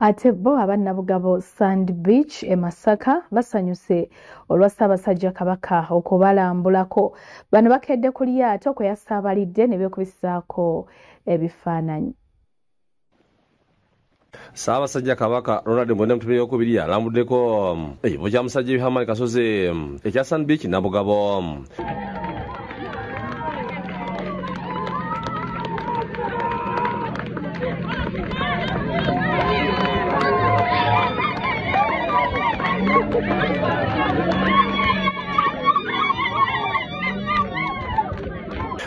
Ate bo abannabugabo Sand Beach e Masaka basanyuse olwa Ssaabasajja Kabaka okubalambulako. Bano bakedde ku lyato kwe yasaabalidde ne beekubisaako ebifaananyi. Ssaabasajja Kabaka Ronald Mbonde Mutubi Okubiri alambuddeko ekifo kya musajja Bihamani Kasozi ekya Sand Beach Nabugabo.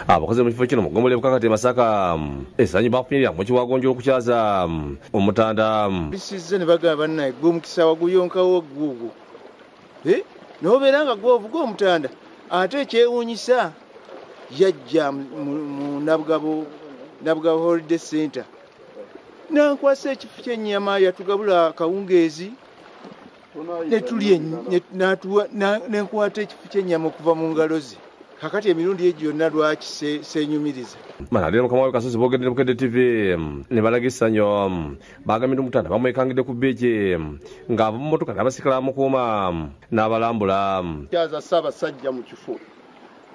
Abakozi mu kifo kino mugombole bukakati Masaka esanyi bafunira mu kiwagonjo okukyaza omutanda bisize ne bagamba bannaye gwe omukisa waguyonkawo gugu nobeeranga gwovuga omutanda ate ekyewuunyisa yajja mu Nabugabo Holiday Center nankwasa ekifo ky'ennyama yatugabula akawungeezi netulye nenkwata ekifo ky'ennyama okuva mu ngalo ze. Kakati emirundi egyo yonna lwaki senyumiriza. Manalira Mukama wa Kasozi bogedde Bukedde TV ne balagisa nnyo bagambye omutanda bamwekangidde ku beeje ng'ava mu mmotoka n'abasikala mukuuma n'abalambula. Kyaza Ssaabasajja mu kifo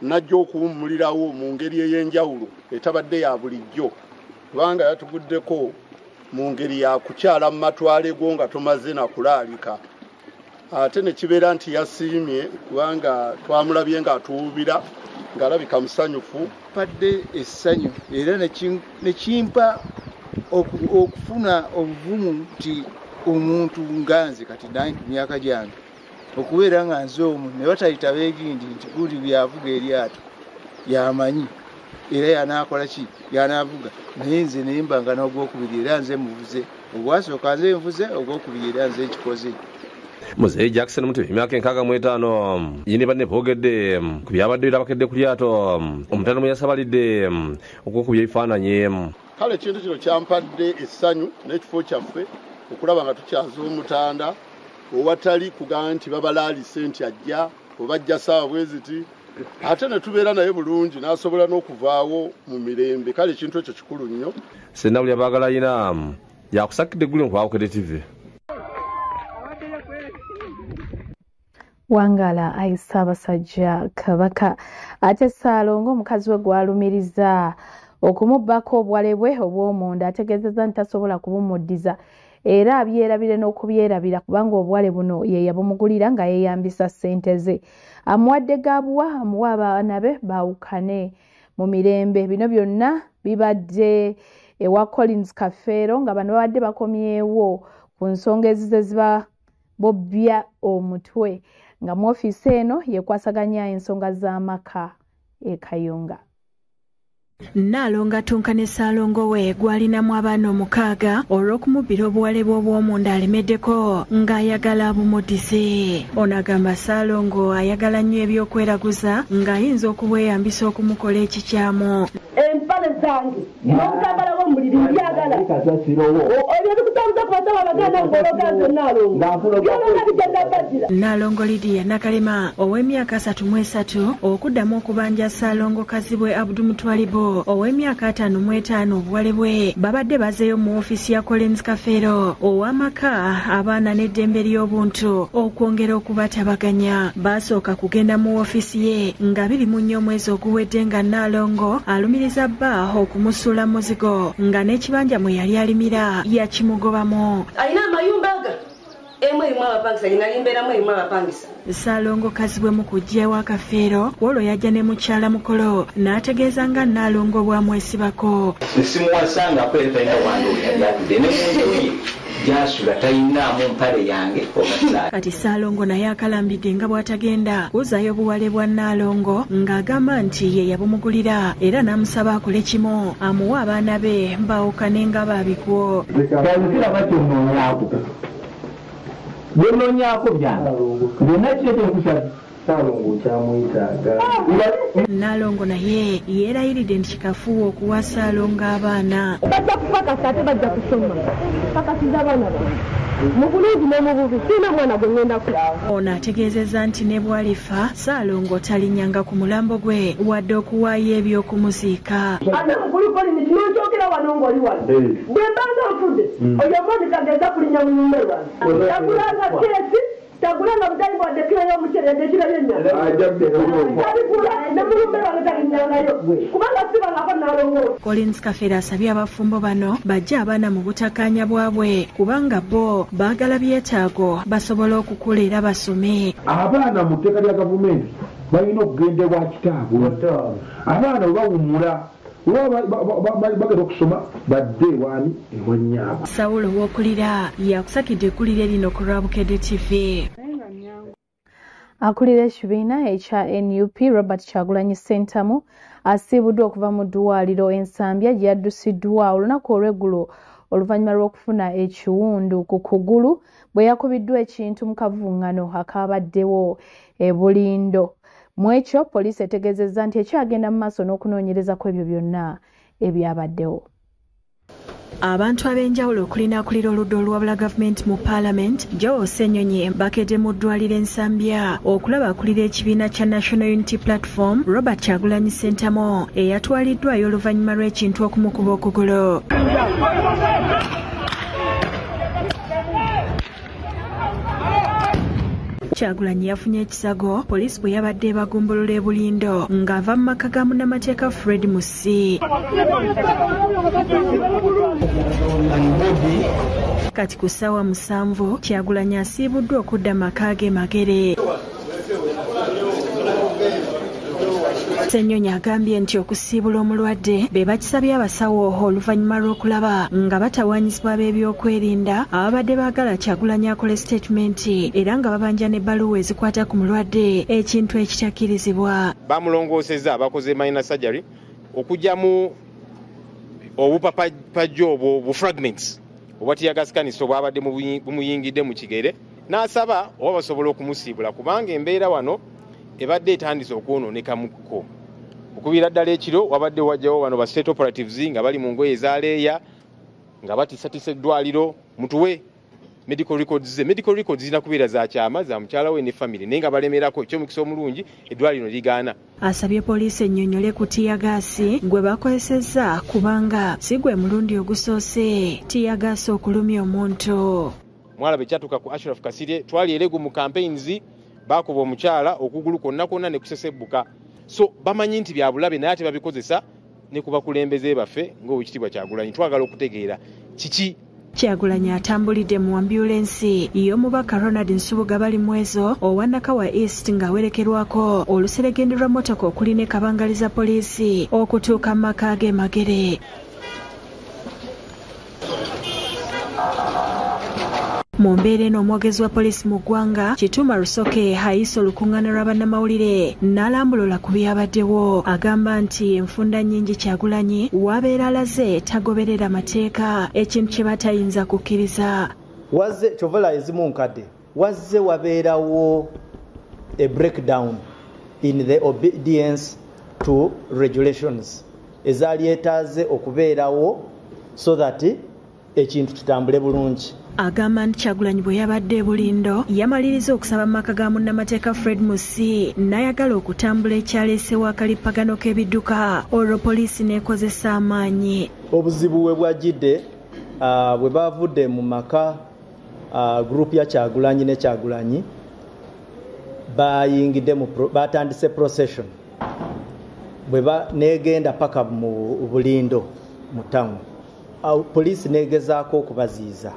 najja okuwummulirawo mu ngeri ey'enjawulo etabadde ya bulijjo kubanga yatuguddeko mu ngeri ya kukyala mu matwale go nga tomaze na kulaalika. Ate ne kibeera nti yasiimye kubanga twamulabye ng'atuwubira ng'alabika musanyufu. Padde essanyu era ne kimpa okufuna obuvumu nti omuntu nganze kati nange myaka gyange okubeera nga nze omu ne batayita beegindi nti guli byavuga eryato yamanyi era yanaakola ki yanaavuga naye nze naye mbanga n'ogwokubiri era nze muvuze ogwasooka nze nvuze ogwokubiri era nze nkikoze. Muzeeyi Jackson Mutubi emyaka 65 yini banne boogedde ku byabadde bakedde ku lyato omutanda mwe yasabalidde okukubya ebifaananyi. Kale ekintu kino kyampadde essanyu n'ekifo kyaffe okulaba nga tukyaza omutanda owatali kugamba nti babalaalise nti ajja oba ajja ssaawa bwe ziti ate ne tubeera naye bulungi n'asobola n'okuvaawo mu mirembe. Kale ekintu ekyo kikulu nnyo. Ssenawuli abaagala yina yakusakidde eggulu nkuba Bukedde TV. Wangala ayi Ssaabasajja Kabaka ate Ssaalongo omukazi we gwalumiriza okumubbako obwale bwe obw'omunda ategeezezza nti tasobola kubumuddiza era abyerabire n'okubyerabira kubanga obwale buno ye yabumugulira nga yeeyambisa ssente ze. Amuwadde gaabuwa amuwa abaana be baawukane mu mirembe. Bino byonna bibadde ewa Collins Kafeero nga bano babadde bakomyewo ku nsonga ezize ziba bobbya omutwe nga mu ofiisi eno yekwasaganya ensonga z'amaka e Kayunga. Nnaalongo atunka ne Ssaalongo we gwalinamu abaana 6 olw'okumubbira obuwale bw'obwomunda alemeddeko ng'ayagala abumuddize. Ono agamba Ssaalongo ayagala nnyo ebyokweraguza ng'ayinza okubweyambisa okumukola ekikyamu. Empale zange n'okutambala w'omuliri mbyagala ebyo bikutambuza kubasaba abaganda ng'ologanze Nnaalongo. Nnaalongo Lydia Nakalema ow'emyaka 33 okuddamu okubanja Ssaalongo kazibwe Abdul Mutwalibo ow'emyaka 55 obuwale bwe babadde bazeeyo mu ofiisi ya Collins Kafeero ow'amaka abaana n'eddembe ly'obuntu okwongera okubatabaganya. Basooka kugenda mu ofiisi ye nga 24 omwezi oguwedde nga Nnaalongo alumiriza bba okumusuula muzigo nga n'ekibanja mwe yali alimira yakimugobamu. Alina amayumba aga emu erimu abapangisa ginalimbeeramu erimu abapangisa. Ssaalongo kazibwe mu kujja ewa Kafeero olwo yajja ne mukyala mukolo n'ategeeza nga Nnaalongo bwamwesibako. Simuwasanga kweri talina wange yali atudde ne muntu ye gyasula talinaamu mpale yange omusaala. Kati Ssaalongo naye akalambidde nga bw'atagenda kuzayo obuwale bwa Nnaalongo ng'agamba nti ye yabumugulira era n'amusaba akole kimu amuwe abaana be mbawukane nga baabikwo. Bw'onoonyaako byange byonna kiteete nkusaba Saalongo kyamwetaaga. Nalongo naye yeerayiridde nti kikafuuwa okuwa Saalongo abaana. Bajja kupakasa ate bajja kusoma. Pakasiza abaana bange. Mu bulungi n'omububi sirina mwana gwe ngenda kulaba. Ono ategeezezza nti ne bw'alifa Saalongo talinnyanga ku mulambo gwe wadde okuwaayo eby'okumuziika. Ate mu kulukoli kinookyogera wano ng'oli wano. Bwe mbanga nfudde oyo omwezi kageza kulinnya mu nyumba lwange. Tagulanga keesi tagulanga butali bwadde kiro y'omucere ndekira yennyama. Tabigula ne mu nyumba lwange talinnyangayo kubanga sibangako Nalongo. Collins Kafeera asabye abafumbo bano bajje abaana mu butakkaanya bwabwe kubanga bo baagala byetaago basobole okukula era basome. Abaana mu tteeka lya gavumenti balina okugendebwa kitaabwe. Abaana bwe bawummula bagenda okusoma badde ewaani ewa nnyabwe. Sawulo w'okulira yakusakidde ekkulire lino ku Rwabukedde TV. Akulira ekibiina ekya NUP Robert Kyagulanyi Ssentamu asiibuddwa okuva mu ddwaliro Ensambya gye yaddusiddwa olunaku olw'eggulo oluvannyuma lw'okufuna ekiwundu ku kugulu bwe yakubiddwa ekintu mu kavuŋŋano akaabaddewo e Bulindo. Mu ekyo poliisi etegeezezza nti ekyagenda mu maaso n'okunoonyereza kw'ebyo byonna ebyabaddewo. Abantu ab'enjawulo okulinakulira oludda oluwabula gavumenti mu Paalamenti Joe Ssenyonyi bakedde mu ddwaliro Ensambya okulaba akulira ekibiina kya National Unity Platform Robert Kyagulanyi Ssentamu eyatwaliddwayo oluvannyuma lw'ekintu okumukuba okugulu. Kyagulanyi yafunye ekisago poliisi bwe yabadde bagumbulula e Bulindo ng'ava mu maka ga munnamateeka Fred Musi. Kati ku ssaawa 7 Kyagulanyi asiibuddwa okudda maka ge Magere. Ssenyonyi agambye nti okusiibula omulwadde be bakisabye abasawo oluvannyuma lw'okulaba nga batawaanyizibwa b'ebyokwerinda ababadde baagala Kyagulanyi akole sitatimenti era nga babanja n'ebbaluwa ezikwata ku mulwadde ekintu ekitakkirizibwa. Bamulongoosezza abakoze minor surgery okugyamu obupapajjo obwo bu fragments obwatiyagasikaniso bwabadde bumuyingidde mu kigere n'asaba oba basobola okumusiibula kubanga embeera wano ebadde etandise okwonoonekamuko. Okubiira ddala ekiro wabadde wajjawo wano ba state operatives nga bali mu ngoye ezaleeya nga batisatisa eddwaliro mutuwe medical records zirina kubeera za kyama za mukyala we ne family naye nga balemerako ekyomukisa omulungi eddwaliro ligaana. Asabye poliisi ennyonnyole ku tiyagaasi gwe bakozesezza kubanga si gwe mulundi ogusoose tiyagaasi okulumya omuntu. Mwalaba ekyatuuka ku Ashraf Kasirye twali eregu mu campaigns bakuba omukyala okugulu kwonna kwonna ne kusesebbuka. So bamanyi nti bya bulabe naye ate babikozesa ne ku bakulembeze baffe ng'owekitiibwa Kyagulanyi twagala okutegeera kiki. Kyagulanyi atambulidde mu ambulensi y'omubaka Ronald Nsubuga bali mwezo owa Nakawa East ng'awerekerwako oluseregende lwa mmotoka okuli ne kabangaliza poliisi okutuuka mu maka ge Magere. Mu mbeera eno omwogezi wa poliisi mu ggwanga Kituma Rusoke ayise olukuŋŋaana lwa bannamawulire n'alambulula ku byabaddewo agamba nti enfunda nnyingi Kyagulanyi wabeera alaze tagoberera mateeka ekintu kye batayinza kukkiriza. Wazze kyovala ezimu nkadde wazze wabeerawo a breakdown in the obedience to regulations ezaali etaaze okubeerawo so that ekintu kitambule bulungi. Agamba nti Kyagulanyi bwe yabadde e Bulindo yamaliriza okusaba mu maka ga munnamateeka Fred Musi n'ayagala okutambula ekyaleesewo akalippagano k'ebidduka olwo poliisi n'ekozesa amaanyi. Obuzibu bwe bwajjidde bwe bavudde mu maka gurupu ya Kyagulanyi ne Kyagulanyi bayingidde batandise procession bwe negenda paka mu Bulindo mu town. Poliisi negezaako okubaziiza.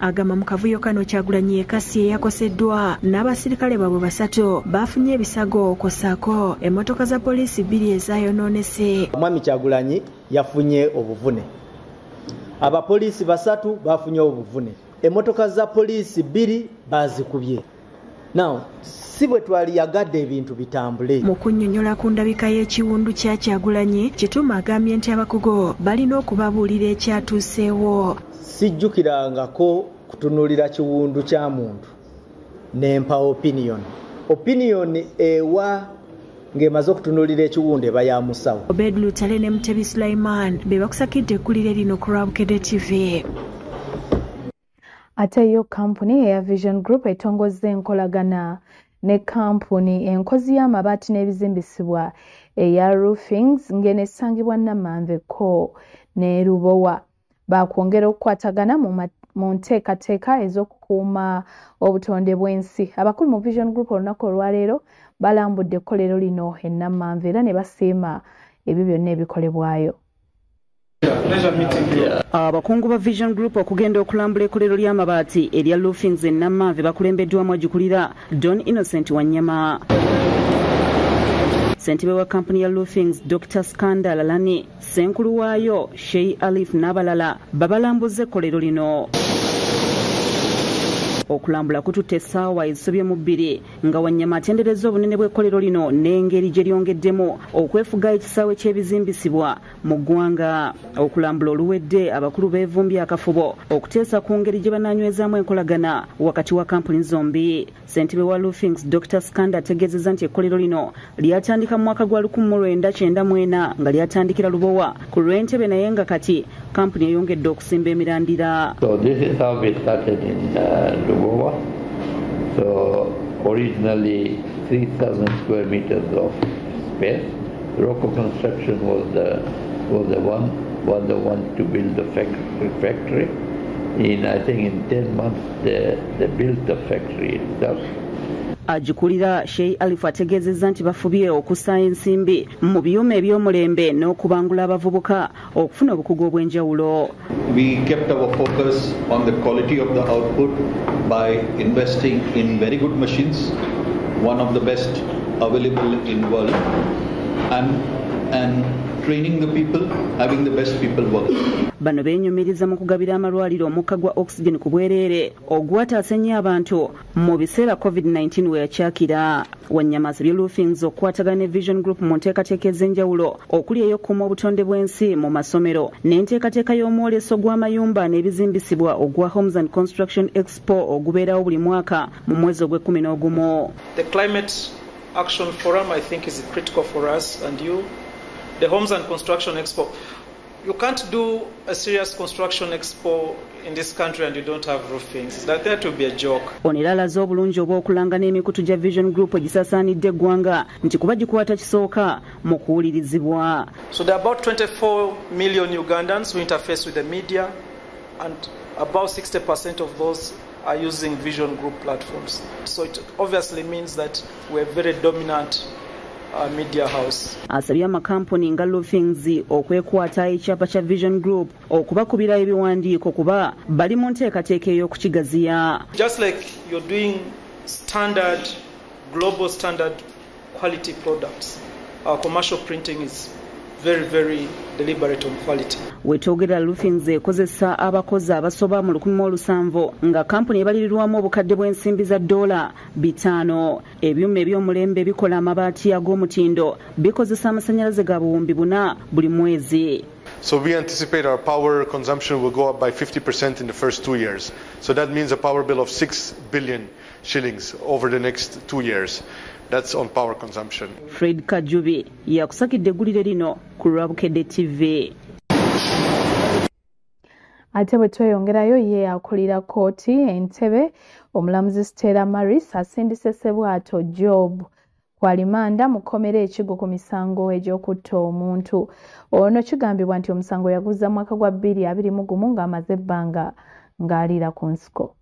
Agamba mu kavuyo kano Kyagulanyi yeekasi eyakoseddwa n'abasirikale baabwe 3 bafunye ebisago okwosaako emmotoka za poliisi 2 ezaayonoonese. Omwami Kyagulanyi yafunye obuvune. Abapoliisi 3 bafunye obuvune. Emmotoka za poliisi 2 bazikubye. Now, si bwe twali yagadde ebintu bitambule. Mu kunnyonnyola ku ndabika y'ekiwundu kya Kyagulanyi, Kituma agambye nti abakugu balina okubabuulira ekyatuuseewo. Sijjukirangako kutunuulira kiwundu kya muntu nempa opinion opinion ewa ng'emaze okutunuulira ekiwunde bayamusawo. Obed Lutale ne Mutebi Sulaiman be bakusakidde ekkulire lino ku Lwabukedde TV. Ate yo kampuni eya Vision Group etongozza enkolagana ne kampuni enkozi y'amabaati n'ebizimbisibwa eya Roofings ng'eno essangibwa Namanveko ne Lubowa bakwongera okukwatagana mu nteekateeka ez'okukuuma obutonde bw'ensi. Abakulu mu Vision Group olunaku olwaleero balambudde ekkolero lino e Namanve era ne basiima ebyo byonna ebikolebwayo. Abakungu ba Vision Group okugenda okulambula ekkolero ly'amabaati erya Roofings e Namanve bakulembeddwamu agikulira Don Innocent Wanyama. Ssentebe wa kampuni ya Roofings Dr. Skanda Lalani, Senkulu waayo Shei Alif n'abalala babalambuza ekkolero lino. Okulambula kututte essaawa ezisobye mu 2 nga Wanyama atenderezza obunene bw'ekkolero lino n'engeri gye lyongeddemu okwefuga ekisaawe ky'ebizimbisibwa mu ggwanga. Okulambula oluwedde abakulu beevumbye akafubo okuteesa ku ngeri gye banaanywezaamu enkolagana wakati wa kampuni zombi. Ssentebe wa Roofings Dr. Skanda ategeezezza nti ekkolero lino lyatandika mu mwaka gwa 1994 nga lyatandikira Lubowa ku Lwentebe naye nga kati kampuni eyongedde okusimba emirandira. So this is how we started in Lubowa. So originally 3,000 square meters of space. Rocco Construction was the one to build the factory. I think in 10 months they built the factory itself. Agikulira Shei Alif ategeezezza nti bafubye okussa ensimbi mu byuma eby'omulembe n'okubangula abavubuka okufuna obukugu obw'enjawulo. We kept our focus on the quality of the output by investing in very good machines, one of the best available in the world, and training the people, having the best people working. Bano beenyumiriza mu kugabira amalwaliro omukka gwa oxygen ku bwereere ogwataasa ennyo abantu mu biseera COVID-19 we yakyakira. Wanyama asabye Roofings okukwatagana ne Vision Group mu nteekateeka ez'enjawulo okuli ey'okukuuma obutonde bw'ensi mu masomero n'enteekateeka y'omwoleso gw'amayumba n'ebizimbisibwa ogwa Homes and Construction Expo ogubeerawo buli mwaka mu mwezi ogw'E11. The Climate Action Forum, I think, is critical for us and you. The Homes and Construction Expo. You can't do a serious construction expo in this country and you don't have roofings. That would be a joke. Onera alaze obulungi obw'okulanga n'emikutu gya Vision Group egisaasaanidde eggwanga nti kuba gikwata kisooka mu kuwulirizibwa. So there are about 24 million Ugandans who interface with the media and about 60% of those are using Vision Group platforms. So it obviously means that we're very dominant media house. Asabye amakampuni nga Roofings okwekwata ekyapa kya Vision Group okubakubira ebiwandiiko kuba bali mu nteekateeka ey'okukigaziya. Just like you're doing standard, global standard quality products, our commercial printing is very, very deliberate on quality. Wetwogera Roofings ekozesa abakozi abasoba mu 1,700 nga kampuni ebalirirwamu obukadde bw'ensimbi za $500. Ebyuma eby'omulembe bikola amabaati ag'omutindo bikozesa amasannyalaze ga buwumbi 4 buli mwezi. So we anticipate our power consumption will go up by 50% in the first 2 years. So that means a power bill of 6 billion shillings over the next 2 years. That's on power consumption. Fred Kajubi yakusakidde eggulire lino ku Lwabukedde TV. Ate bwe tweyongerayo ye akulira kooti Entebbe omulamuzi Stella Maris asindise Ssebwato Job kwalimanda mu kkomera ekigo ku misango egy'okutta omuntu. Ono kigambibwa nti omusango yaguza mwaka gwa 2021 ng'amaze ebbanga ng'aliira ku nsiko.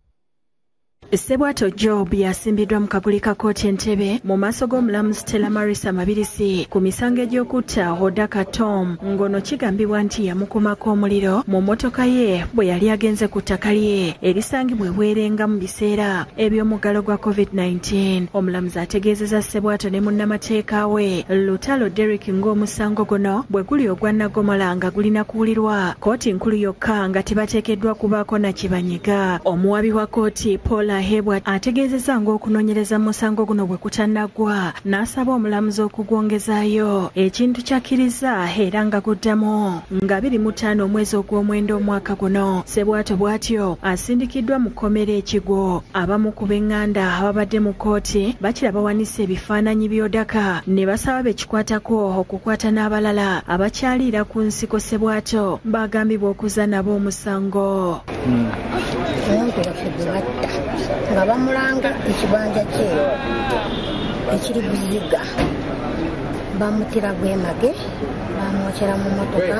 Ssebwato Job yasimbiddwa mu kaguli ka kooti Entebbe mu maaso g'omulamuzi Stella Maris Amabirisi ku misango egy'okutta Hodaka Tom ng'ono kigambibwa nti yamukumako omuliro mu mmotoka ye bwe yali agenze ku ttaka lye erisangibwa ebwerenga mu biseera eby'omuggalo gwa COVID-19. Omulamuzi ategeezezza Ssebwato ne munnamateeka we Lutalo Derek ng'omusango guno bwe guli ogwa Nagomola nga gulina kuwulirwa kooti nkulu yokka nga tebateekeddwa kubaako na kibanyiga. Omuwabi wa kooti Paul Gahebwa ategeezezza ng'okunoonyereza musango guno bwe kutannagwa n'asaba omulamuzi okugwongezaayo ekintu kyakkiriza era nga guddamu nga 25 omwezi ogw'omwenda omwaka guno. Ssebwato bw'atyo asindikiddwa mu kkomera Ekigo. Abamu ku b'eŋŋanda ababadde mu kkooti bakira bawanise ebifaananyi by'Odaka ne basaba bekikwatako okukwata n'abalala abakyaliira ku nsiko Ssebwato baagambibwa okuzza nabo omusango. Omuntu waffe gwe batta nga bamulanga ekibanja kye ekiri Buziga bamutira Bwemage bamwokyera mu mmotoka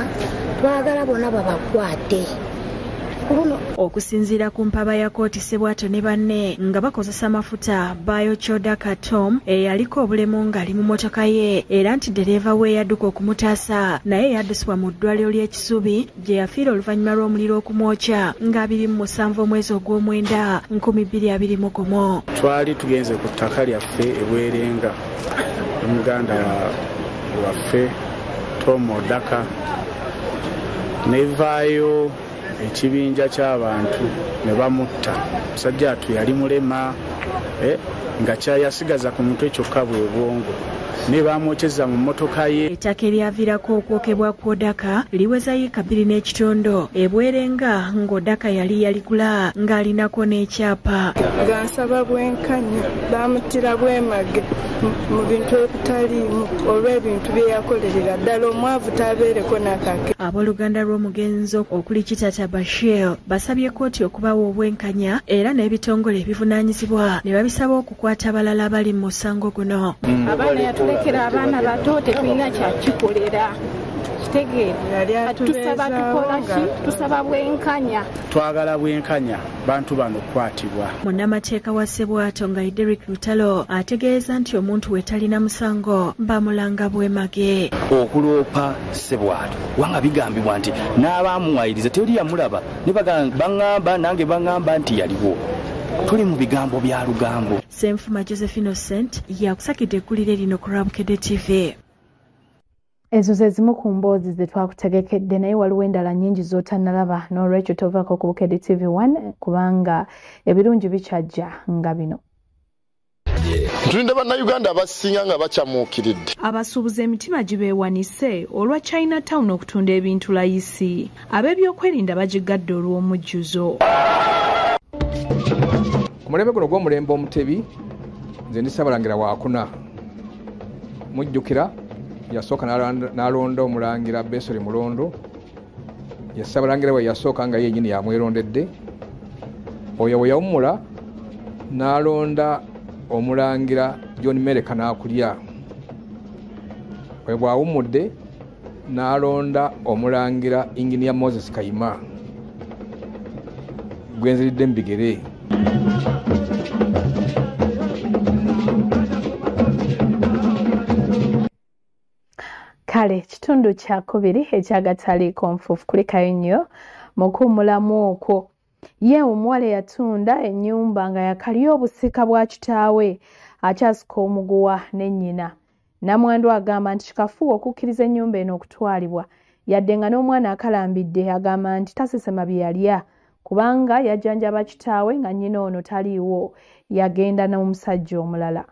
twagala bonna babakwate. Okusinziira ku mpaba ya kkooti Ssebwato ne banne nga bakozesa amafuta baayokya Odaka Tom eyaliko obulemu ng'ali mu mmotoka ye era nti dereeva we yadduka okumutaasa naye yaddusibwa mu ddwaliro ly'Ekisubi gye yafiira oluvannyuma lw'omuliro okumwokya nga 27 omwezi ogw'omwenda 2021. Twali tugenze ku ttaka lyaffe eBwerenga omuganda waffe Tom Odaka nevaayo ekibinja ky'abantu ne bamutta. Musajja atu yali mulema nga kyayasigaza ku mutwe kyokka bwe bwongo ne bamwokyeza mu mmotoka ye. Ettaka eryaviirako okwokebwa ku Odaka liweza yiika 2 n'ekitondo eBwerenga ng'Odaka yali yaligula ng'alinako n'ekyapa. Gansaba bwenkanya baamutira Bwemage mu bintu ebitaliimu olw'ebintu bye yakolerera ddala omwavu tabeereko n'akake. Abooluganda lw'omugenzi okuli Kitata Bashir basabye kkooti okubawa obwenkanya era n'ebitongole ebivunaanyizibwa ne babisaba okukwata abalala abali mu musango guno. Abaana yatulekera abaana bato tetulina kyakikolera. Kitegeera tusaba tukola ki? Tusaba bwenkanya. Twagala bwenkanya bantu bano kwatibwa. Munnamateeka wa Ssebwato nga Derek Lutalo ategeeza nti omuntu we talina musango bamulanga Bwemage. Okuloopa Ssebwato wanga bigambibwa nti n'abaamuwayiriza teri yamulaba ne baŋŋamba nange baŋŋamba nti yaliwo. Tuli mu bigambo bya lugambo. Ssenfuma Joseph Innocent yakusakidde eggulire lino ku Rabukedde TV. Ezo ze zimu ku mboozi ze twakutegekedde naye waliwo endala nnyingi z'otannalaba n'olwekyo tovaako ku Bukedde TV 1 kubanga ebirungi bikyajja nga bino. Ntulinde bannayuganda abasinga nga bakyamuukiridde. Abasuubuzi emitima gibeewanise olwa Chinatown okutunda ebintu layisi. Ab'ebyokwerinda bagigadde olw'omujjuzo. Omulembe guno gw'omulembe omutebi nze ndi Ssaabalangira Waakuna. Mujjukira yasooka n'alonda omulangira Besori Mulondo. Ye Ssaabalangira we yasooka nga yennyini yamwerondedde. Oyo we yawummula n'alonda omulangira John Mereka n'akulya. We bw'awummudde n'alonda omulangira Engineer Moses Kayima. Gwenziridde mu bigere. Kale kitundu kya kubiri ekyagatali konfufu kulikayo nnyo mu kuwummulamu okwo. Ye omuwala yatunda ennyumba nga yakalya obusika bwa kitaawe akyasika omuguwa ne nnyina. Namwandu agamba nti kikafuuwa okukkiriza ennyumba eno okutwalibwa yadde nga n'omwana akalambidde agamba nti tasesema bye yalya kubanga yajjanjaba kitaawe nga nnyina ono taliiwo yagenda n'omusajja omulala.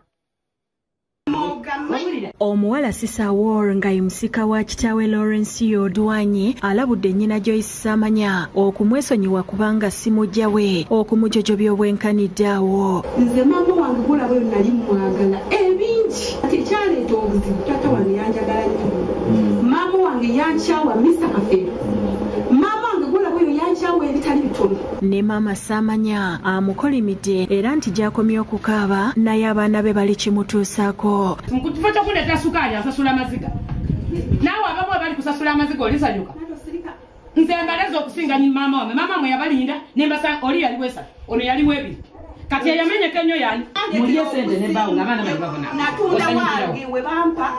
Omuwala Sisa War nga musika wa kitaawe Lawrence Yodwanyi alabudde nnyina Joyce Samanya okumwesonyiwa kubanga simujja we okumujojobya obwenkanidde awo. Nze maama wange gula bwe nali mwagala ebingi ati kyaleeta obuzibu taata wange yanjagala nnyo. Maama wange yankyawa Mr. Kafeero. Maama wange gula bwe yankyawa ebitali bitono. Ne maama Samanya amukolimidde era nti gy'akomye okukaaba naye abaana be bali kimutuusaako. Mukufo kyokuleeta sukaali asasula amaziga. Naawe abamu abali kusasula amaziga olisanyuka. Nze mbaleza okusinga nyi maama wange. Maama mwe yabalinda nembasa oli yali wesatu ono yali webiri. Kati yamenyeka ennyo yani. Mulye sente n'ebbaawo ng'abaana bali babona. Natunda wange we bampa.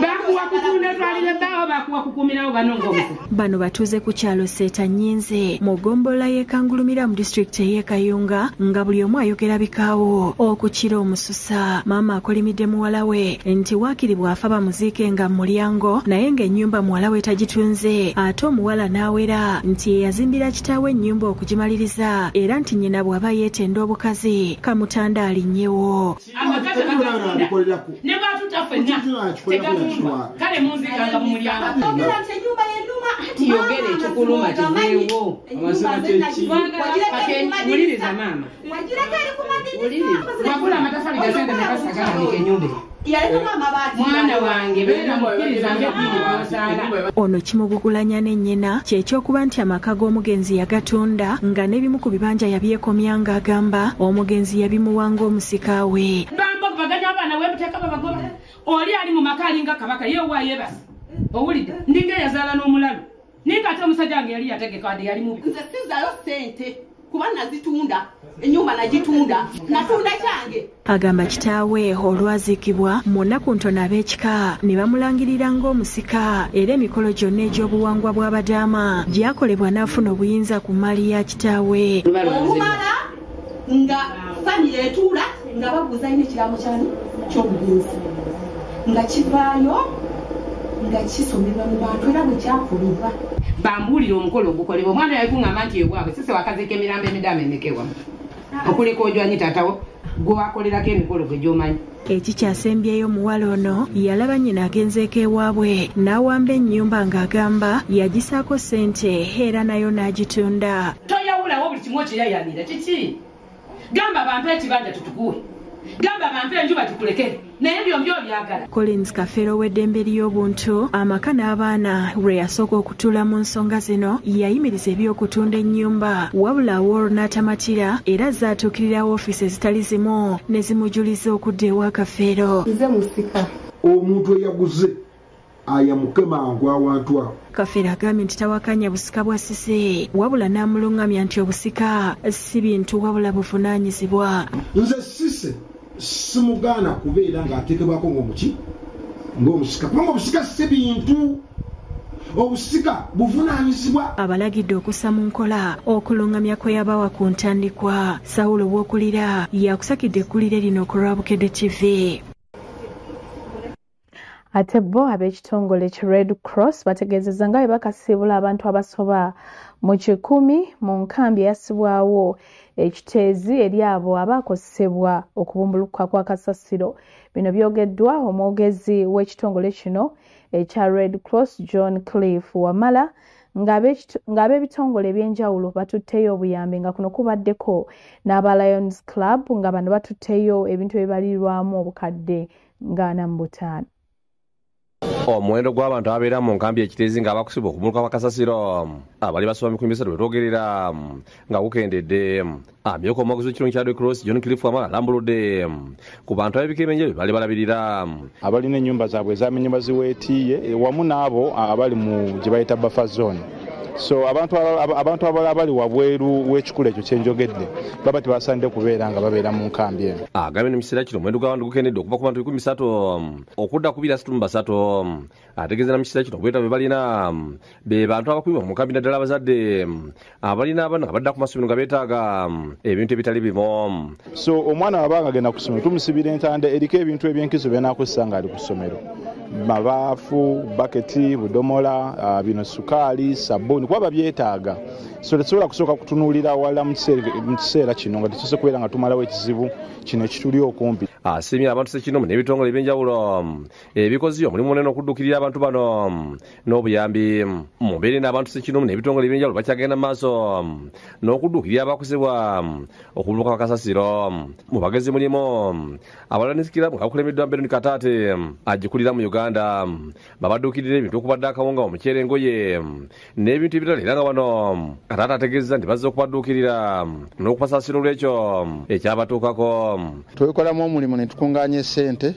Bakuwa kutunda twalira ebbaawo bakuwa kukuumirawo bano ng'obufu. Bano batuuze ku kyalo Seetanyinze mu ggombolola y'ekangulumira mu disitulikiti ey'e Kayunga nga buli omu ayogera bikaawo okukira omususa. Maama akolimidde muwala we nti waakiri bw'afa bamuziike nga mu mulyango naye ng'ennyumba muwala we tagitunze ate omuwala n'awera nti yazimbira kitaawe ennyumba okugimaliriza era nti nnyina bw'aba yeetenda obukazi Poliisi Kamutanda alinnyewo. Amakazi batunda ne batutafenna tegatundwa kale munzikanga mu mulyango ogera nti ennyumba y'ennuma ati yogere ekikuluma kiveewo wuliriza maama wagula amatafali gasente nekasagalanike ennyumba mwana wange beera mukkiriza ngebiibasaala. Ono kimugugulanya ne nnyina kyekyokuba nti amaka g'omugenzi yagatunda nga n'ebimu ku bibanja yabyekomya ng'agamba omugenzi yabimuwanga omusika we. Baganya abaana wemuteeka babagoba oli ali mu maka alinga kabaka yeewa yebasa owulidde ndinga yazaala n'omulalu ninga ate omusajja wange yali yategeka wadde yali mubi. Nze sizaayo ssente kuba nazitunda ennyumba nagitunda natunda kyange. Agamba kitaawe olwazikibwa mu nnaku ntono ab'ekika ne bamulangirira ng'omusika era emikolo gyonna egy'obuwangwa bw'Abadaama gyakolebwa n'afuna obuyinza ku mali ya kitaawe. Okumala nga famire etuula nga babuuza ine ekiraamo kyani ky'obugenzi nga kivaayo nga kisomebwa mu bantu era bwe kyakolebwa. Bambuulira omukolo ogukolebwa omwana yalikuŋŋamba nti ewaabwe sise wakaziika emirambo emidamu emekewa okuleka ojwanyi taatawo gwe wakolerako emikolo gwe gy'omanyi. Ekikyasembyeyo omuwala ono yalaba nnyina agenzeeko ewaabwe n'awamba ennyumba ng'agamba yagisaako ssente era nayo n'agitunda. Toyawulawo buli kimu okiyayanira kiki? Gamba bampe ekibanja tutukuwe, gamba bampe enjuba tukulekere naye byombi obyagala. Collins Kafeero w'eddembe ly'obuntu amaka n'abaana lwe yasooka okutuula mu nsonga zino yayimiriza eby'okutunda ennyumba wabula Aworo n'atamatira era zaatuukirira woofiisi ezitali zimu ne zimujuliza okudda ewa Kafeero. Nze musika omuntu eyaguze ayamuke mangu awantu awo. Kafeero agambye nti tawakanya busika bwa Cissy wabula n'amulungamya nti obusika si bintu wabula buvunaanyizibwa. Nze Cissy simugaana kubeera ng'ateekebwako ng'omusika kubanga obusika si bintu, obusika buvunaanyizibwa. Abalagidde okussa mu nkola okulungamya kwe yabawa ku ntandikwa. Sawulo w'okulira yakusakidde ekkulire lino ku Rwabukedde TV. Ate bo ab'ekitongole ki Red Cross bategeezezza nga bwe bakasiibula abantu abasoba mu 1,000 mu nkambi eyasibwawo ekiteezi eri abo abaakosebwa okubumbulukuka kwa kasasiro. Bino byogeddwa omwogezi w'ekitongole kino ekya Red Cross John Cliff Wamala ng'ab'ebitongole ebyenjawulo batutteyo obuyambi nga kuno kubaddeko n'aba Lions Club nga bano batutteyo ebintu ebibalirwamu obukadde nga 45. Omuwendo gw'abantu abeera mu nkambi ekiteezi nga bakusibwa okubuluka kwa kasasiro abali basoba 300 wetwogerera nga gukendedde. Amyuka omwogezi w'ekitongole kya Red Cross John Cliff Wamala alambuludde ku bantu ab'ebikebenje bye bali balabirira abalina ennyumba zaabwe ezamenyebwa ziweetiiye wamu n'abo abali mu gye bayita buffer zone. So abantu abalala bali wabweru w'ekikula ekyo kyenjogedde baba tebasaanidde kubeera nga babeera mu nkambi eno. Agambye ne mu kiseera kino omuwendo gw'abantu gukendedde okuva ku bantu 300 okudda ku 203. Ategeeza na mu kiseera kino obwetaavu bwe balina be bantu abakubibwa mu nkambi naddala abazadde abalina abaana nga badda ku masomero nga beetaaga ebintu ebitali bimu. So omwana waba nga agenda ku ssomero tumusibira entanda eriko ebintu ebyenkizo byenaakozesa ng'ali ku ssomero. Mabaafu, baketi, budomola, bino sukaali, sabbuuni kuba babyetaaga. So tetusobola kusooka kutunuulira wala mu kiseera kino nga tetusobola kubeera nga tumalawo ekizibu kino ekituli okumpi. Asiimye abantu Ssekinomu n'ebitongole ebyenjawulo ebikozi omulimu munene okuddukirira abantu bano n'obuyambi. Mu mbeera n'abantu Ssekinomu n'ebitongole ebyenjawulo bakyagenda mu maaso n'okuddukirira abakosebwa okubuluka kwa kasasiro. Mu bagezi mulimu abalanisikira nga bakulemeddwa Mberoni Kataate agikulira mu Uganda babadduukirira ebintu okubadde akawunga omuceere engoye n'ebintu ebirala era nga wano Kataate ategeeza nti bazze okubadduukirira n'okubasasira olw'ekyo ekyabatuukako. Twekolamu omulimu ne tukungaanya essente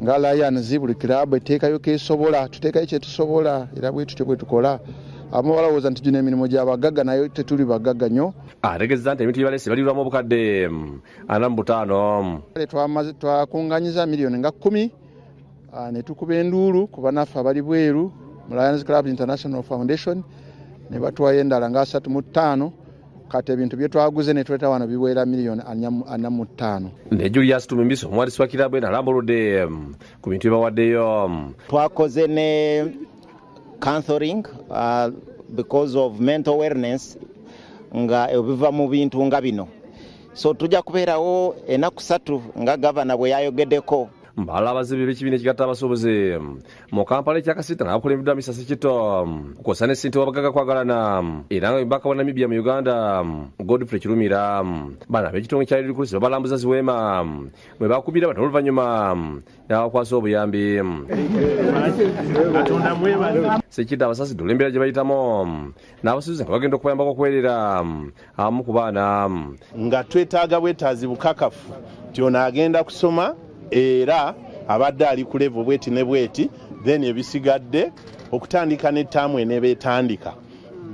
nga Lions buli kiraabu eteekayo keesobola tuteekayo kye tusobola era bwe tutyo bwe tukola. Abamu balowooza nti gino emirimu gy'abagagga naye tetuli bagagga nnyo. Ategeeza nti ebintu byebalese balirwamu obukadde 45. Twakungaanyiza miliyoni nga 10 ne tukuba enduulu ku bannaffe abali bweru mu Lions Club International Foundation ne batwayo endala nga 35. Kati ebintu bye twaguze ne tuleta wano biwera miliyoni 45. Ne Julius Tumimbiso omwalisi wa kiraabu eno alambuludde ku bintu byebawaddeyo. Twakoze ne counseling because of mental awareness nga ebiva mu bintu nga bino so tujja kubeerawo ennaku 3 nga gavana bwe yayogeddeko. Mbala abazibi b'ekibiina ekigatta abasuubuzi mu Kampala ekyakasita ng'abakulembeddwa Misasi Kito kukosa ne ssente w'abagagga kwagalana era nga omubaka wa Namibia mu Uganda Godfrey Kirumira bano ab'ekitongole kya Red Cross babalambuza Ziwema bwe bakubira bano oluvannyuma n'abakwasa obuyambi. Sekidde abasasidde olw'embeera gye bayitamu n'abasuubuzi nga bagenda okuyambako okwerera abamu ku baana nga twetaaga bwetaazi bukakafu nti ono agenda kusoma era abadde ali ku level bweti ne bweti then ebisigadde okutandika n'ettaamu enebeetandika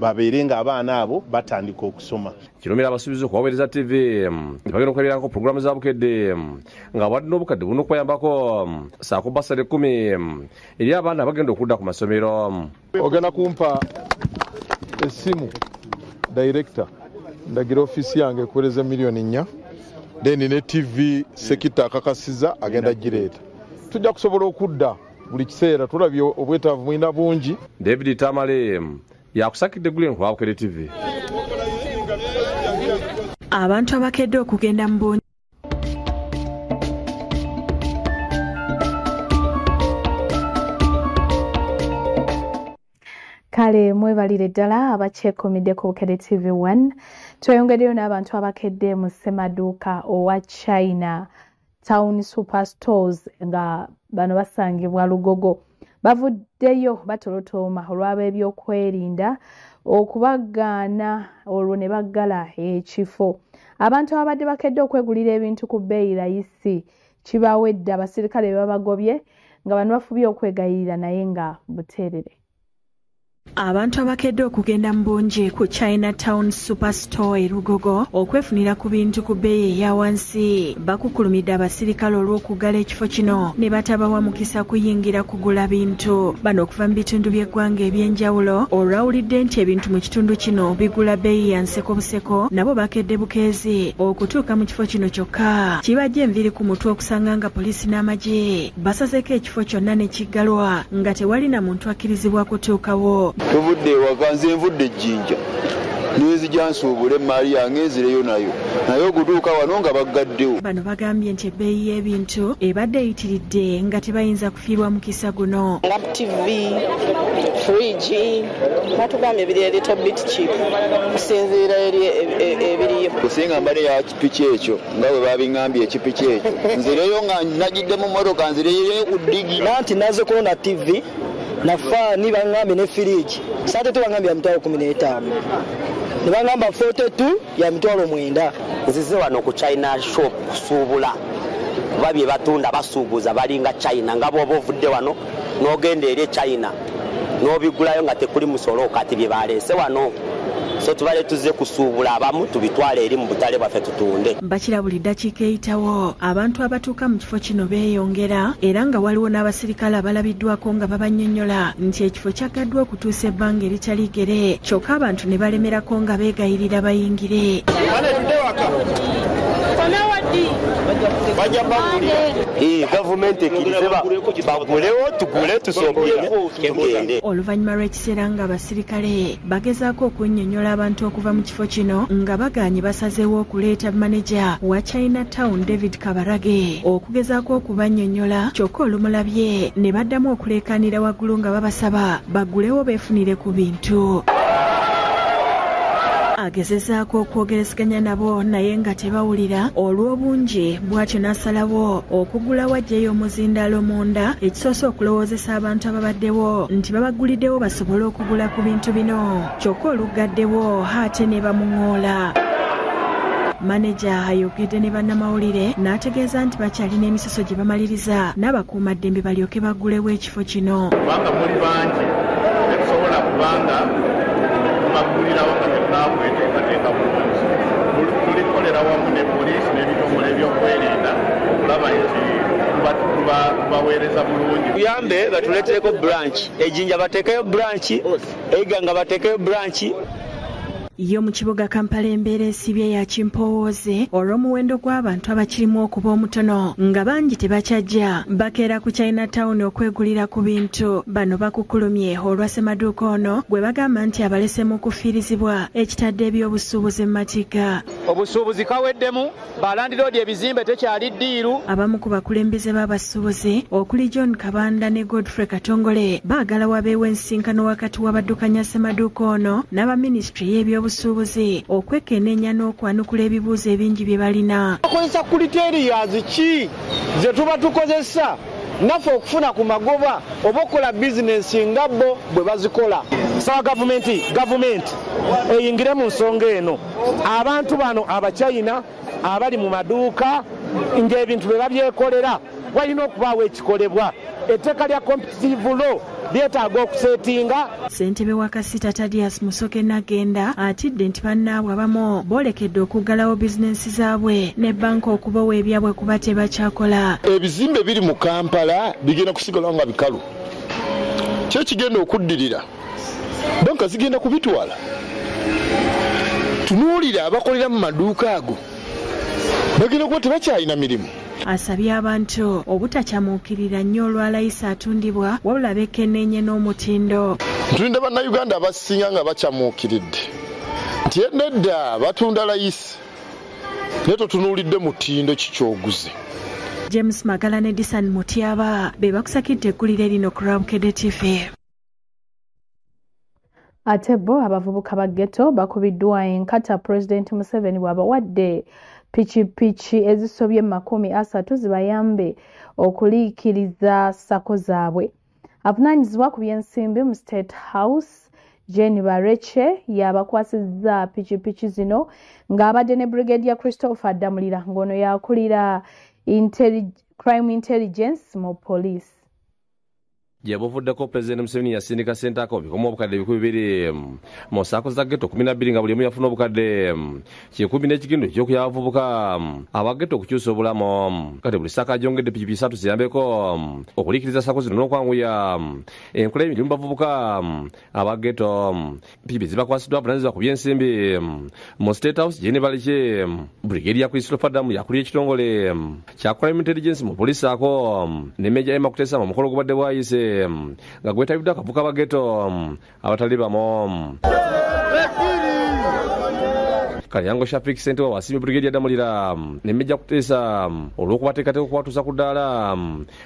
babeere nga abaana abo batandika okusoma. Kirumira abasuubiza okubaweereza TV bagenda okweberako pulogulaamu za bukedde nga bwadde n'obukadde bulina okuyambako saako basale 10 eri abaana bagenda okudda ku masomero. Ogenda kumpa essimu director ndagira ofisi yange ekuweereza miliyoni 4 then ne TV sekita akakasiza agenda gireeta. Tujja kusobola okudda buli kiseera tulabye obwetaavu mwina bungi. David Tamale yakusakidde Gullen ku Bwakere TV. Abantu abakedde okugenda mu bungi kale mwebalire ddala abakyekomidde ku Bukere TV 1 tweyongeddeyo n'abantu abakedde mu ssemaduuka owa China Town Superstores nga bano basangibwa Lugogo bavuddeyo batolotooma olw'ab'ebyokwerinda okubagaana olwo ne baggala ekifo. Abantu abadde bakedde okwegulira ebintu ku bbeeyi layisi kibawedde abasirikale babagobye nga bano bafubye okwegayirira naye nga buteerere. Abantu abakedde okugenda mu bungi ku Chinatown Superstore Lugogo okwefunira ku bintu ku bbeeyi eya wansi bakukulumidde abasirikale olw'okuggala ekifo kino ne batabawa mukisa kuyingira kugula bintu. Bano okuva mu bitundu by'eggwanga eby'enjawulo olwawulidde nti ebintu mu kitundu kino bigula bbeeyi ya nseko buseko nabo bakedde bukeezi okutuuka mu kifo kino kyokka kibajja enviri ku mutwe okusanga nga poliisi n'amagye basazeko ekifo kyonna ne kiggalwa nga tewali na muntu akkirizibwa kutuukawo. Tuvudde ewaka nze nvudde Jjinja n'enzija nsuubule emaali yange nzireyo nayo naye okutuuka wano nga baggaddewo. Bano bagambye nti ebbeeyi y'ebintu ebadde eyitiridde nga tebayinza kufiirwa mukisa guno. TV, fridge, batugambye ebiri a little bit cheap kusinziira eri ebiriyo. Kusinga mbadde ya kipiki ekyo nga bwe babingambye ekipiki ekyo nzireyo nga najidde mu mmotoka nzireyo ku ddigi nanti naze kulonda TV na faani bangambye ne firiji saate tubangambye ya mitwalo 15 ne bangamba 42 ya mitwalo 9. Nzize wano ku China shop kusuubula kuba bye batunda basuubuza balinga China nga bw'oba ovudde wano n'ogenda eri China n'obigulayo nga tekuli musolo kati bye baleese wano. So tubale tuze kusuubula abamu tubitwale eri mu butale bwaffe tutunde. Bakira buli ddakiika eyitawo abantu abatuuka mu kifo kino beeyongera era nga waliwo n'abasirikale abalabiddwako nga babannyonnyola nti ekifo kyaggaddwa okutuusa ebbanga eritaligere kyokka abantu ne balemerako nga beegayirira bayingire. Gavumenti ekkirize bagulewo tugule tusombye. Oluvannyuma lw'ekiseera nga abasirikale bagezaako okwennyonnyola abantu okuva mu kifo kino nga bagaanye basazeewo okuleeta maneja wa Chinatown David Kabarage okugezaako okubannyonnyola kyokka olumulabye ne baddamu okuleekaanira waggulu nga babasaba bagulewo beefunire ku bintu. Agezezaako okwogerezeganya nabo naye nga tebawulira olw'obungi bw'atyo n'asalawo okugula wajjayo omuzindaalo munda ekisoose okulowoozesa abantu ababaddewo nti babaguliddewo basobole okugula ku bintu bino kyokka olugaddewo ate ne bamuŋoola. Maneja ayogedde ne bannamawulire n'ategeeza nti bakyalina emisoso gye bamaliriza n'abakuumaddembe balyoke bagulewo ekifo kino. Kubanga muli bangi tetusobola kubanga tubagulirawo nga tetwabweteekateeka bulungi. Tulikolera wamu ne poliisi n'ebitongole ebyokwerinda okulaba nti tubaweereza bulungi. Tuyambe batuleetereko branch Ejjinja bateekeyo branch Eiganga bateekeyo branch. Yo mu kibuga Kampala embeera esibye ya kimpowooze olw'omuwendo gw'abantu abakirimu okuba omutono nga bangi tebakyajja bakeera ku Chinatown okwegulira ku bintu. Bano bakukulumye olwa ssemaduuka ono gwe bagamba nti abalese mu kufiirizibwa ekitadde ebyobusuubuzi mu matika. obusuubuzi kaweddemu balandi road ebizimbe tekyali ddiiru. Abamu ku bakulembeze b'abasuubuzi okuli John Kabanda ne Godfrey Katongole baagala wabeewo ensinkano wakati w'abaddukanya ssemaduuka ono n'aba minisitule y'ebyobusuubuzi okwekenneenya n'okwanukula ebibuuzo ebingi bye balina. Okozesa criterias ki ze tuba tukozesa naffe okufuna ku magoba oba okukola bizinensi nga bo bwe bazikola. Sawa gavumenti eyingire mu nsonga eno. Abantu bano abachina abali mu maduuka ng'ebintu bye babyekolera walina okubaawo ekikolebwa. Etteeka lya competitive law lyetaaga okuseetinga. Ssentebe wa Kasita Tadias Musoke Nagenda atidde nti bannaabwe abamu boolekedde okuggalawo bizinensi zaabwe ne banka okubawa ebyabwe kuba tebakyakola. Ebizimbe biri mu Kampala bigenda kusigala nga bikalu. Kyo kigenda okuddirira. Banka zigenda kubitwala. Tunuulira abakolera mu maduuka ago bagenda kuba tebakyalina mirimu. Asabye abantu obutakyamuukirira nnyo olwa layisi atundibwa wabula beekenneenye n'omutindo. Ntulinde bannayuganda abasinga nga bakyamuukiridde nti nedda batunda layisi naye totunuulidde mutindo kikyoguze. James Magala ne Disan Mutyaba be bakusakidde eggulire lino ku Rabukedde TV. Ate bo abavubuka ba ghetto bakubiddwa enkata President Museveni bw'abawadde pichipichi ezisobye 30 zibayambe okuliikiriza sako zaabwe. Avunaanyizibwa ku byensimbi mu State House Jane Bareche yabakwasizza pichipichi zino ng'abadde ne Brigadier Christopher Damulira ng'ono yakulira crime intelligence mu police. Gyebuvuddeko Pulezidenti Museveni yasindika ssente ako bikomo obukadde 200 mu ssaako za ghetto 12 nga buli omu yafuna obukadde 10 eky'okuyamba abavubuka abagetto okukyusa obulamu. Kati buli ssaako ajongedde pichipichi 3 ziyambeko okuliikiriza ssaako zino n'okwanguya enkola y'emirimu bavubuka abagetto. Pichipichi zibakwasiddwa avunaanyizibwa ku byensimbi mu State House Jane Bareche Brigadier Christopher Damu yakulira ekitongole kya crime intelligence mu polisi ako ne Major Emma Kutesa mu mukolo ogubadde bwayise nga gwetabiddwa akavuka bageto abatali bamu. Kalyango Shafik Sente wa Wasimi Brigadier Damulira ne Major Kutesa olw'okubateekateeka okubatuusa ku ddaala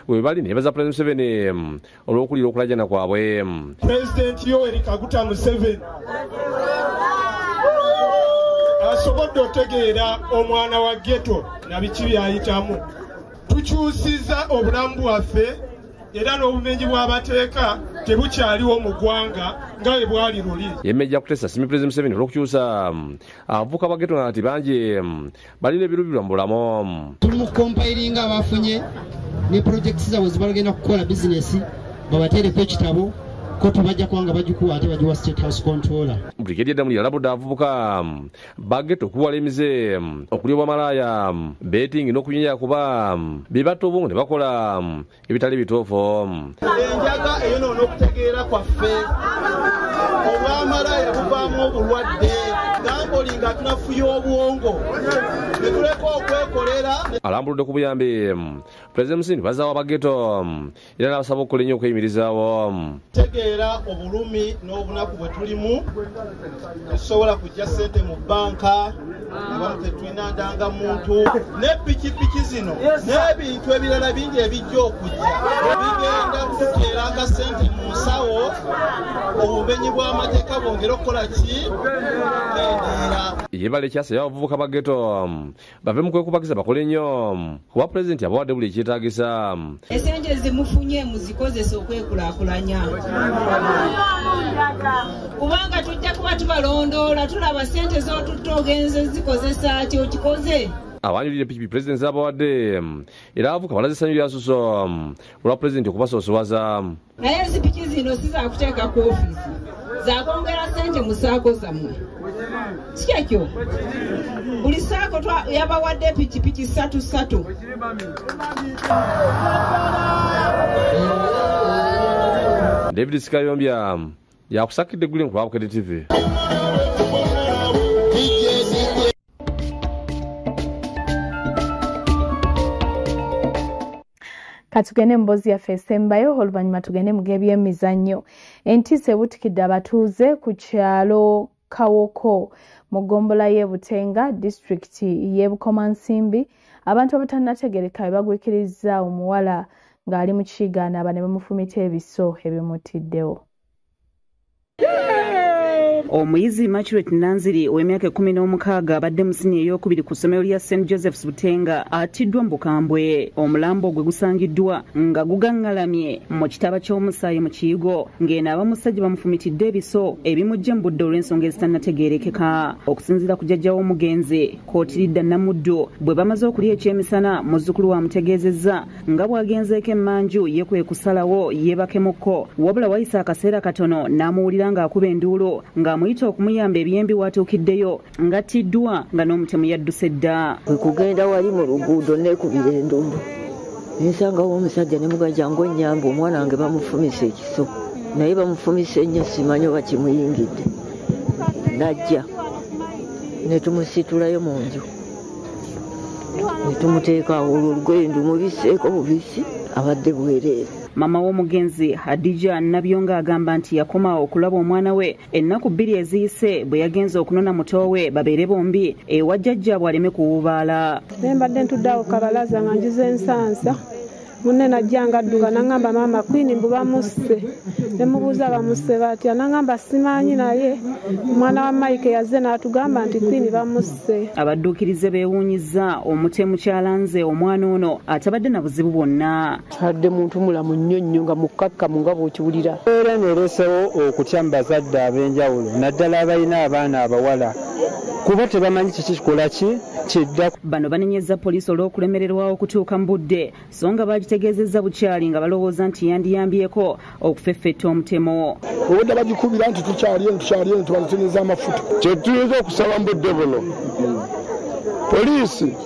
we bali ne baza President Museveni olw'okulira okulajana kwabwe. President Yoweri Kaguta Museveni asobodde otegeera omwana wa ghetto na biki byayitamu. Tukyusiza obulamu bwaffe era n'obumenyi bw'abateeka tebukyaliwo mu ggwanga nga bwe bwali luli. Yemejja Kutesa Simi President Museveni olw'okukyusa abavubuka abageto nati bangi balina ebirubirwa mu bulamu. Tuli mu compiling abafunye ne projects zaabwe zibagenda kukola bizinesi babateereko ekitabo ko tebajja kubanga bagikuwa ate bagiwa State House Controller. Brigadier Damulira yalabudde abavubuka bageto okuwala emize okulya obwamalaaya betting n'okunyenya kuba bebatta obwongo ne bakola ebitali bituufu. Enjaga eyo noono okutegeera kwaffe obwamalaaya buvaamu obulwadde gamboli nga tunafuya obwongo ne tuleka okwekolera. Alambuludde ku buyambi President Museveni bazaawo abageto era n'abasaba okukola ennyo okweyimirizaawo. Tegeera obulumi n'obunaku bwe tulimu tusobola kujja ssente mu banka abamu tetulina ndanga muntu ne pikipiki zino n'ebintu ebirala bingi ebijja okujja bigenda kututeera akasente mu nsawo obumenyi bw'amateeka bwongera okukola ki nendiira. Yebale kyasa y'abavubuka bageto bave mu kwekubagiza bakole nnyo kuba pulezidenti abawadde buli ekyetaagisa. Esente zimufunye muzikozesa okwekulaakulanya kubanga tujja kuba tubalondoola tulaba sente z'otutte ogenze zikozesa ki okikoze. Abanyulira pichipichi President z'abawadde era abavubuka balaze essanyu lya suso olwa pulezidenti okubasoosowaza. Naye ezipiki zino si zaakuteeka ku ofiisi zakwongera sente mu saako zammwe kikyekyo buli saako yabawadde pichipichi 3. David Sikayombya yakusakidde eggulire ku Rabukedde TV. Katugende mbozi yaffe esembayo oluvannyuma tugende mu by'emizannyo. Entiisa ebuutikidde abatuuze ku kyalo Kawoko mu gombola y'e Butenga disitulikiti y'e Bukomansimbi abantu abatannategereka bagwikiriza omuwala ng'ali mu kigaana aba ne bamufumita ebiso ebimutiddewo. Omuyizi Immaculate Nanziri ow'emyaka 16 abadde mu siniya ey'okubiri ku ssomero lya St. Joseph's Butenga atiddwa mu Bukambwe. Omulambo gwe gusangiddwa nga gugaŋŋalamye mu kitaba ky'omusaayi mu Kiyigo ng'eno abamusajja bamufumitidde ebiso ebimujja mu budde olw'ensonga ezitannategeerekeka. Okusinziira ku jjajja w'omugenzi Kootiridda Namuddo bwe bamaze okulya ekyemisana muzzukulu wamutegeezezza nga bw'agenzeeko emmanju ye kwe kusalawo yeebakemukko wabula wayisa akaseera katono n'amuwulira ng'akuba enduulu ng'amuyita okumuyamba ebyembi watuukiddeyo ng'attiddwa nga n'omutemu yadduse dda. Kwe kugenda wali mu luguudo neekubira endundu nensangawo omusajja ne mugajja ng'onnyamba omwana wange bamufumise ekiso naye bamufumise ennyo simanyi oba kimuyingidde. Najja ne tumusitulayo mu nju ne tumuteeka awo olwo olugoye ndumubiseeko bubisi abadde bwereere. Mama w'omugenzi Hadija Nabyonga agamba nti yakoma okulaba omwana we ennaku 2 eziyise bwe yagenza okunona muto we babeere bombi ewa jjajjaabwe aleme kuwubaala. Mbadde ntuddeawo kabalaza nga njuza ensansa munne najja ngadduka n'aŋŋamba maama Queen mbu bamusse ne mubuuza bamusse batya n'aŋŋamba simanyi naye omwana wa Mike yazze n'atugamba nti Queen bamusse. Abadduukirize beewuunyizza omutemu kyalanze omwana ono atabadde na buzibu bwonna. Adde muntu mulamu nnyo nnyo nga mukkakkamu nga bw'okiwulira. Era neereesewo okutya mu bazadde ab'enjawulo naddala abalina abaana abawala kuba tebamanyi kiki kikola ki kidda. Bano banenyezza poliisi olw'okulemererwa okutuuka mu budde so nga bagitegeezezza bukyali nga balowooza nti yandiyambyeko okufeffetta omutemo. Obudde bagikubira nti tukyali tubaliteneza amafuta. Kye tuyinza okusaba mu budde buno poliisi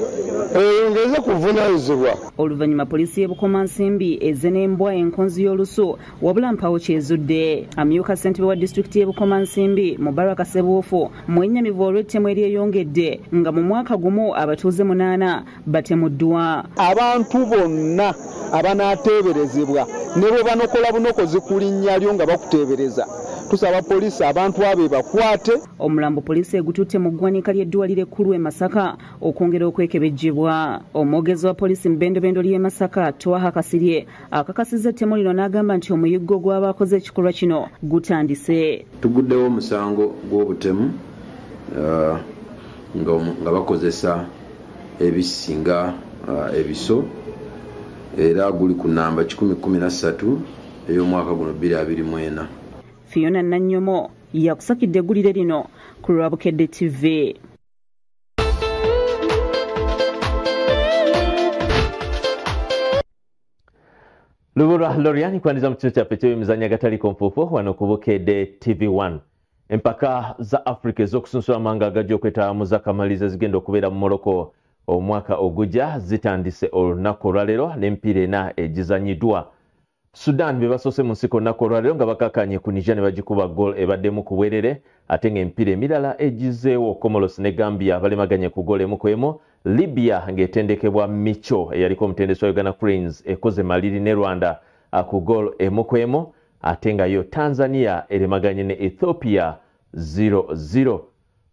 eyongeze kuvunaanyizibwa. Oluvannyuma poliisi y'e Bukomansimbi ezze n'embwa enkonzi y'olusu wabula mpawo kyezudde. Amyuka ssentebe wa disitulikiti y'e Bukomansimbi Mubaraka Sebuufu mwennyamivu olw'ettemu eryeyongedde nga mu mwaka gumu abatuuze 8 batemuddwa. Abantu bonna abanaateeberezebwa ne bwe banokola bunokozi ku linnya lyo nga bakuteebereza tusaba poliisi abantu abo bakwate. Omulambo poliisi egututte mu ggwanika ly'eddwaliro ekkulu e Masaka okwongera okwekebejjebwa. Omwogezi wa poliisi mu bbendobendo ly'e Masaka Twaha Kasirye akakasizza ettemu lino n'agamba nti omuyiggo gw'abakoze ekikolwa kino gutandise. Tuguddewo omusango gw'obutemu nga bakozesa ebisinga ebiso era guli ku namba 1013 ey'omwaka guno 2024. Fiona Nannyomo yakusakidde eggulire lino ku Lwabukedde TV. Lubulwa Loriani kwandiza mu kino kyaffe ky'emizannyo agataliko mpuufu wano ku Bukedde TV1. Empaka za Africa ez'okusunsula amawanga agajja okwetaamuza akamaliza zigenda okubeera mu Morocco omwaka ogujja zitandise olunaku olwaleero n'emipiira 4 egizanyiddwa. Sudan be basoose mu nsiko olunaku olwaleero nga bakakanye ku Niger ne bagikuba goal ebaddemu ku bwerere ate ng'emipiira emirala egizeewo Comoros ne Gambia balemaganye ku goal emu ku emu. Libya ng'etendekebwa Micho eyaliko omutendesi wa Uganda Cranes ekoze maliri ne Rwanda ku goal emu ku emu ate nga yo Tanzania eremaganye ne Ethiopia 0-0.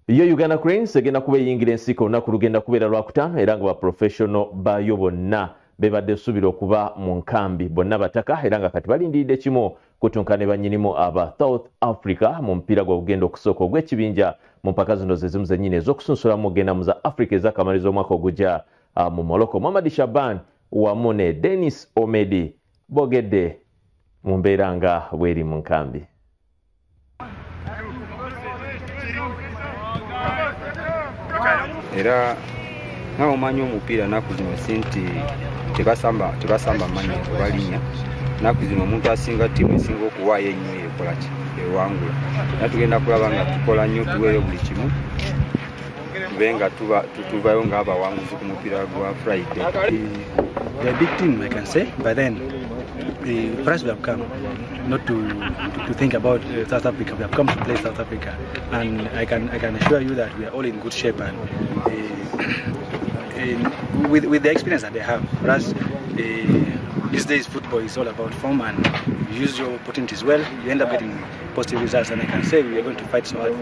Yo Uganda Cranes egenda kuba eyingira ensiko olunaku lugenda kubeera Lwakutaano era nga baprofessional bayo bonna bebadde essuubira okuba mu nkambi bonna bataka era nga kati balindiridde kimu kutunkana bannyinimu aba South Africa mu mupiira gw'ogenda okusooka ogw'ekibinja mu mpaka zino ze zimu zennyini ez'okusunsulamu ogenda mu za Africa ez'akamaliza omwaka ogujja mu Morocco. Mohamed Shaban wamu ne Dennis Omedi bogedde mu mbeera nga bweri mu nkambi. Era nawe omanyi omupiira naku zino si nti tebasamba manyi obalinnya. Naku zino omuntu asinga ttiimu esinga okuwaayo ennyo ekola ki ewangula. Era tugenda kulaba nga tukola nnyo tuweeyo buli kimu tube nga tuvayo ng'abawanguzi ku mupiira gwa Friday. They're a big team, I can say, but then for us we have come not to think about South Africa. We have come to play South Africa, and I can assure you that we are all in good shape and with the experience that they have. For us, these days football is all about form, and you use your opportunities well, you end up getting positive results. And I can say we are going to fight so hard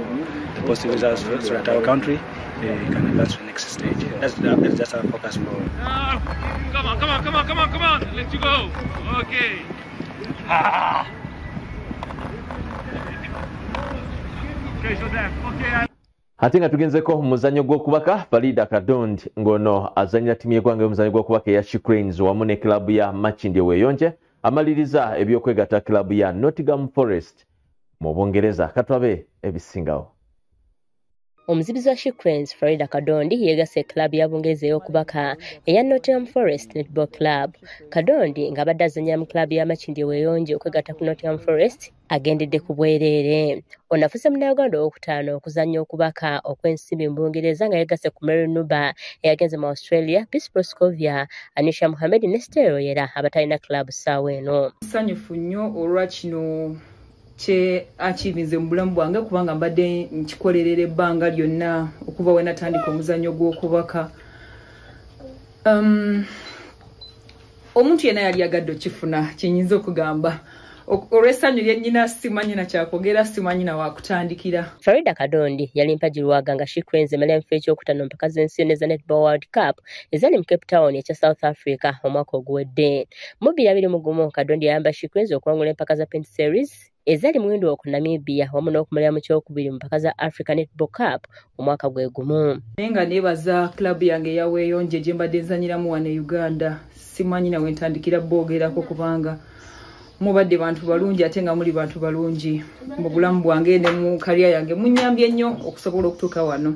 positive results so that our country can advance to the next stage. That's just our focus for. Come on. Let you go. Okay. Okay, so that. Okay. Ate nga tugenzeko muzanyo gw'okubaka Farida Kadondi ngono azanyira timu y'eggwanga y'omuzanyo gw'okubaka eya She Cranes wamu ne kilabu ya Makindye Weeyonje amaliriza ebyokwegatta kilabu ya Nottingham Forest mu Bungereza. Katwabe ebisingawo. Omuzibizi wa She Cranes Farida Kadondi yeegase kilabu ya Bungereza ey'okubaka eya Nottingham Forest Netball Club. Kadondi ng'abadde azannyira mu kilabu ya Makindye Weeyonje okwegatta ku Nottingham Forest agendedde ku bwereere. Ono afuse munnayuganda owokutaano okuzannya okubaka okw'ensimbi mu Bungereza nga yeegase ku Mary Nuba eyagenze mu Australia, Peace Proscovia, Anisha Mohamed ne Stella Oyera abatalina kilabu ssaawa eno. Nsanyufu nnyo olwa kino kye achievinze mu bulamu bwange kubanga mbadde nkikolerera ebbanga lyonna okuva we natandika omuzannyo gw'okubaka. Omuntu yenna yali agadde okifuna kyenyinza okugamba. Olw'essanyu lyennyina simanyi na kyakwogera, simanyi na wakutandikira. Farida Kadondi yali mpagirwaga nga She Cranes emala enfo ekyokutaano mpaka z'ensi yonna eza Netball World Cup ezali mu Cape Town ekya South Africa omwaka oguwedde. Mu 2021 Kadondi yayamba She Cranes okuwangula empaka za Pent Series ezali muwendo oku Namibia wamu n'okumalira mu kyokubiri mu mpaka za Africa Netball Cup omwaka gwe gumu. Naye nga neebaza kilabu yange eya Weeyonje gye mbadde nzanyiramu wano e Uganda. Simanyi nawe ntandikira boogerako kubanga mubadde bantu balungi ate nga muli bantu balungi mu bulamu bwange ne mu kariya yange munnyambye nnyo okusobola okutuuka wano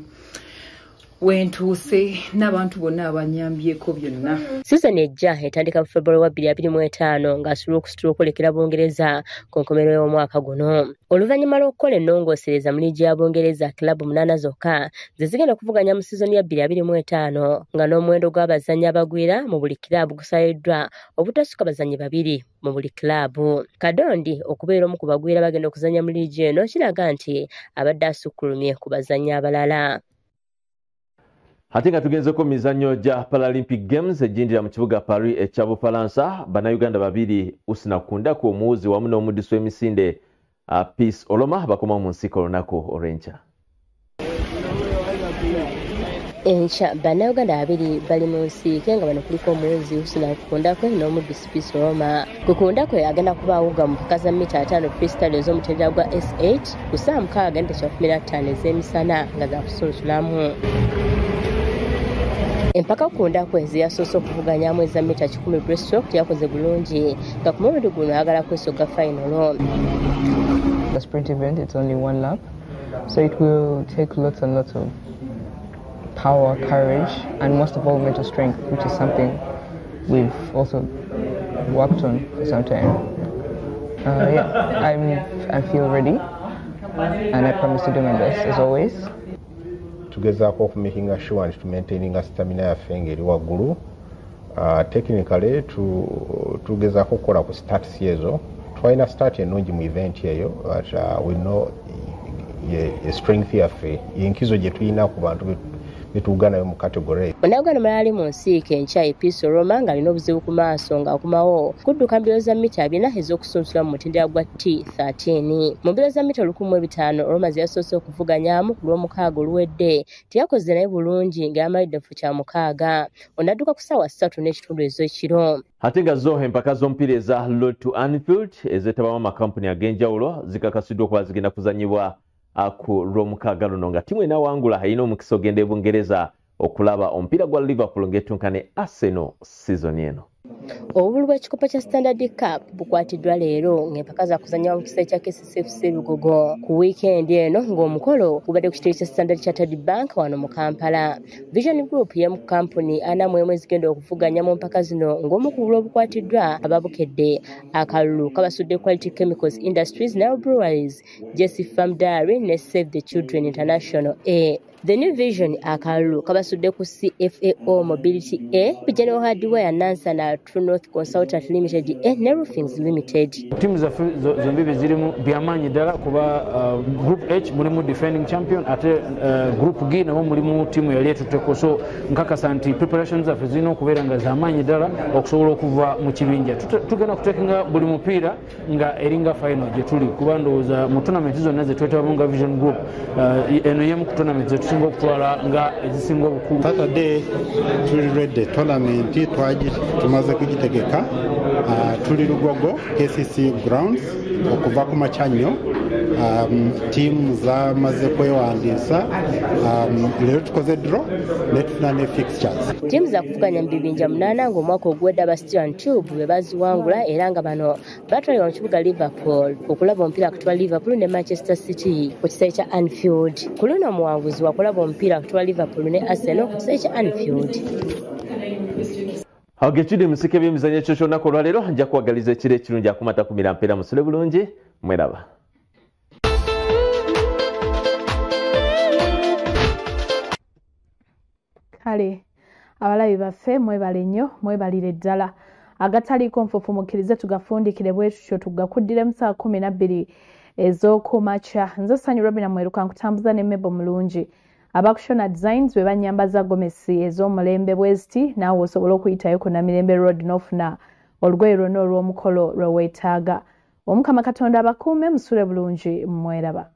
wentuuse n'abantu bonna abanyambyeko byonna. Season ejja etandika mu February wa 2025 ng'asobola okusitula okwolekera Bungereza ku nkomerero y'omwaka guno. Oluvannyuma lw'okukola ennongoosereza mu liigi ya Bungereza kilabu 8 zokka ze zigenda okuvuganya mu season ya 2025 nga n'omuwendo gw'abazannyi abagwira mu buli kilabu gusayiddwa obutasuka bazannyi 2 mu buli kilabu. Kadondi okubeera omu ku bagwira bagenda okuzannya mu liigi eno kiraga nti abadde asukkulumye ku bazannyi abalala. Ate nga tugenzeko mizannyo gya Paralympic Games ejjindira mu kibuga Paris ekya Bufalansa, Bannayuganda 2 Usina Kundaku omuwuzi wamu n'omuddusi w'emisinde Peace Oloma bakoma mu nsiko olunaku olw'enkya. Enkya Bannayuganda 2 bali mu nsiike nga bano kuliko omuwuzi Usina Kundaku n'omuddusi Peace Oloma. Kundaku agenda kuba awuga mu mpaka za mita 5 freestyle ez'omutendera gwa S8 ku ssaawa 6:15 ez'emisana nga za kusunsulamu. Empaka Kundaku eziyasoose okuvuganyamu eza mita 10 breaststroke yakoze bulungi nga ku mulundi guno ayagala kwesogga final. The sprint event, it's only one lap, so it will take lots and lots of power, courage, and most of all mental strength, which is something we've also worked on for some time. I feel ready, and I promise to do my best as always. Tugezaako okumakinga sure nti tumaintaininga stamina yaffe ng'eri waggulu. Technically tugezaako okukola ku stats ezo. Twalina start ennungi mu event eyo, but we know strength yaffe y'enkizo gye tulina ku bantu betuuganayo mu category. Bannayuganda malali mu nsiike enkya Peace Oloma ng'alina obuzibu ku maaso ng'akomawo kudduka mbiro za mita 4 ez'okusunsula mu mutendera gwa T13. Mu mbiro za mita 1500 Oloma ze yasoose okuvuganyamu ku lw'omukaaga oluwedde teyakoze naye bulungi ng'amalidde mu kya 6. Onadduka ku ssaawa 3:30 ez'ekiro. Ate nga zo empaka z'omupiira eza Road to Anfield ezeetabamu amakampuni ag'enjawulo zikakasiddwa okuba zigenda kuzanyibwa ku lw'omukaaga luno nga ttiimu enaawangula alina omukisa ogenda e Bungereza okulaba omupiira gwa Liverpool ng'ettunka ne Arsenal season eno. Obululu bw'ekikopo kya Standard Cup bukwatiddwa leero ng'empaka za kuzannya mu kiseera kya KCCA Lugogo ku wiikendi eno ng'omukolo gubadde ku kitebe kya Standard Chartered Bank wano mu Kampala. Vision Group y'emu ku kampuni 41 ezigenda okuvuganya mu mpaka zino ng'omu ku bululu obukwatiddwa ababukedde akalulu kabasudde Quality Chemicals Industries, Nile Breweries, Jesse Farm Dairy ne Save the Children International A. The New Vision akalulu kabasudde ku CFAO Mobility A, General Hardware, Nansa na True North Consultant Limited ne Roofings Limited. Timu zaffe zombi zirimu byamaanyi ddala kuba Group H mulimu defending champion ate Group G nabo mulimu timu yali etuteko, so nkakasa nti preparations zaffe zirina okubeera nga zamaanyi ddala okusobola okuva mu kibinja. Tugenda kuteekenga buli mupiira nga eringa final gye tuli kuba ndowooza mu tournament zonna ze twetabamu nga Vision Group eno yemu ku tournament ze tusinga okutwala nga ezisinga obukulu. Saturday tuli ready, tournament tumaze kugitegeka, tuli Lugogo KCC grounds okuva ku machanyo, timu zamaze kwewandiisa, leero tukoze draw netufuna ne fixtures. Timu za kuvuganya mu bibinja 8 ng'omwaka oguwedde aba Steel Tube bwe baziwangula era nga bano batwalibwa mu kibuga Liverpool okulaba omupiira kutwa Liverpool ne Manchester City ku kisayi kya Anfield. Ku luno omuwanguzi wakulaba omupiira kutwa Liverpool ne Arsenal ku kisayi kya Anfield. Hagechide musike byemizanyo ekyo kyonako olwaleero nja kuwagaliza ekiro ekirungi akumata kumira mpeera musule bulungi mweraba. Kale abalabi baffe mwebale nnyo mwebalire ddala agataliiko nfufumukirize tugafundikire bwetutyo tugakuddire mu saa 12 ez'okumakya. Nze Sanyu Robina Mweruka nkutambuza ne Mebo Mulungi. Abakushona Designs be banyambaza gomesi ez'omulembe bweziti naawe osobola okuyitayo ku Namirembe Road n'ofuna olugoye lwonna olw'omukolo lwe weetaaga. Omukama Katonda abakuume musule bulungi mweraba.